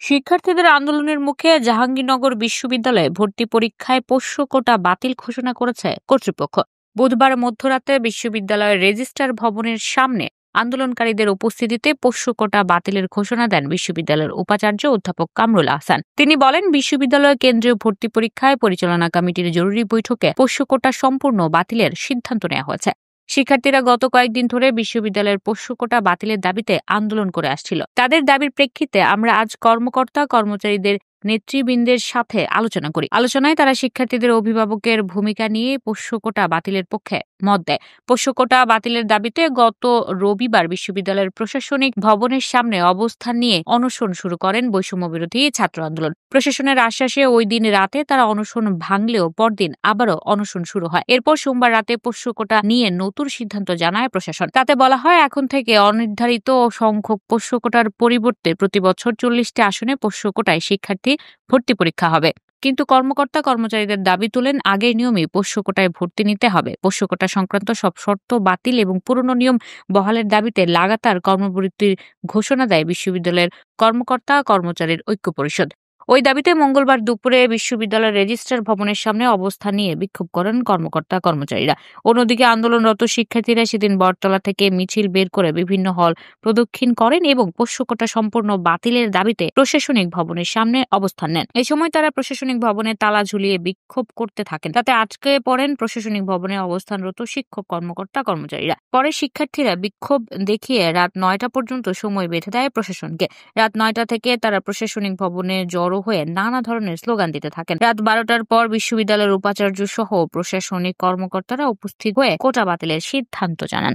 শিক্ষার্থীদের আন্দোলনের মুখে জাহাঙ্গীরনগর বিশ্ববিদ্যালয়ে ভর্তি পরীক্ষায় পোষ্য কোটা বাতিল ঘোষণা করেছে কর্তৃপক্ষ। বুধবার মধ্যরাতে বিশ্ববিদ্যালয়ের রেজিস্ট্রার ভবনের সামনে আন্দোলনকারীদের উপস্থিতিতে পোষ্য কোটা বাতিলের ঘোষণা দেন বিশ্ববিদ্যালয়ের উপাচার্য অধ্যাপক কামরুল আহসান। তিনি বলেন, বিশ্ববিদ্যালয় কেন্দ্রীয় ভর্তি পরীক্ষায় পরিচালনা কমিটির জরুরি বৈঠকে পোষ্য কোটা সম্পূর্ণ বাতিলের সিদ্ধান্ত নেওয়া হয়েছে। শিক্ষার্থীরা গত কয়েকদিন ধরে বিশ্ববিদ্যালয়ের পোষ্য কোটা বাতিলের দাবিতে আন্দোলন করে আসছিল। তাদের দাবির প্রেক্ষিতে আমরা আজ কর্মকর্তা কর্মচারীদের নেতৃবৃন্দের সাথে আলোচনা করি। আলোচনায় তারা শিক্ষার্থীদের অভিভাবকের ভূমিকা নিয়ে পোষ্য কোটা বাতিলের পক্ষে মত দেয়। পোষ্য কোটা বাতিলের দাবিতে গত রবিবার বিশ্ববিদ্যালয়ের প্রশাসনিক ভবনের সামনে অবস্থান নিয়ে অনশন শুরু করেন বৈষম্য বিরোধী ছাত্র আন্দোলন। প্রশাসনের আশ্বাসে ওই দিন রাতে তারা অনশন ভাঙলেও পরদিন আবারও অনশন শুরু হয়। এরপর সোমবার রাতে পোষ্য কোটা নিয়ে নতুন সিদ্ধান্ত জানায় প্রশাসন। তাতে বলা হয়, এখন থেকে অনির্ধারিত সংখ্যক পোষ্য কোটার পরিবর্তে প্রতি বছর 40টি আসনে পোষ্য কোটায় শিক্ষার্থী ভর্তি পরীক্ষা হবে। কিন্তু কর্মকর্তা কর্মচারীদের দাবি তুলেন, আগের নিয়মেই পোষ্য কোটায় ভর্তি নিতে হবে। পোষ্য কোটা সংক্রান্ত সব শর্ত বাতিল এবং পুরনো নিয়ম বহালের দাবিতে লাগাতার কর্মবিরতির ঘোষণা দেয় বিশ্ববিদ্যালয়ের কর্মকর্তা কর্মচারীর ঐক্য পরিষদ। ওই দাবিতে মঙ্গলবার দুপুরে বিশ্ববিদ্যালয়ের রেজিস্ট্রার ভবনের সামনে অবস্থান নিয়ে বিক্ষোভ করেন কর্মকর্তা কর্মচারীরা। অন্যদিকে আন্দোলনরত শিক্ষার্থীরা সেদিন বটতলা থেকে মিছিল বের করে বিভিন্ন হল প্রদক্ষিণ করেন এবং পোষ্য কোটা সম্পূর্ণ বাতিলের দাবিতে প্রশাসনিক ভবনের সামনে অবস্থান নেন। এই সময় তারা প্রশাসনিক ভবনে তালা ঝুলিয়ে বিক্ষোভ করতে থাকেন। তাতে আটকে পড়েন প্রশাসনিক ভবনে অবস্থানরত শিক্ষক কর্মকর্তা কর্মচারীরা। পরে শিক্ষার্থীরা বিক্ষোভ দেখিয়ে রাত 9টা পর্যন্ত সময় বেঁধে দেয় প্রশাসনকে। রাত 9টা থেকে তারা প্রশাসনিক ভবনে জড়ো হয়ে নানা ধরনের স্লোগান দিতে থাকেন। রাত 12টার পর বিশ্ববিদ্যালয়ের উপাচার্য সহ প্রশাসনিক কর্মকর্তারা উপস্থিত হয়ে কোটা বাতিলের সিদ্ধান্ত জানান।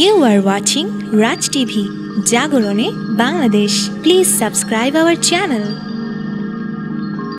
You are watching Raj TV, Jagorone, Bangladesh. Please subscribe our channel.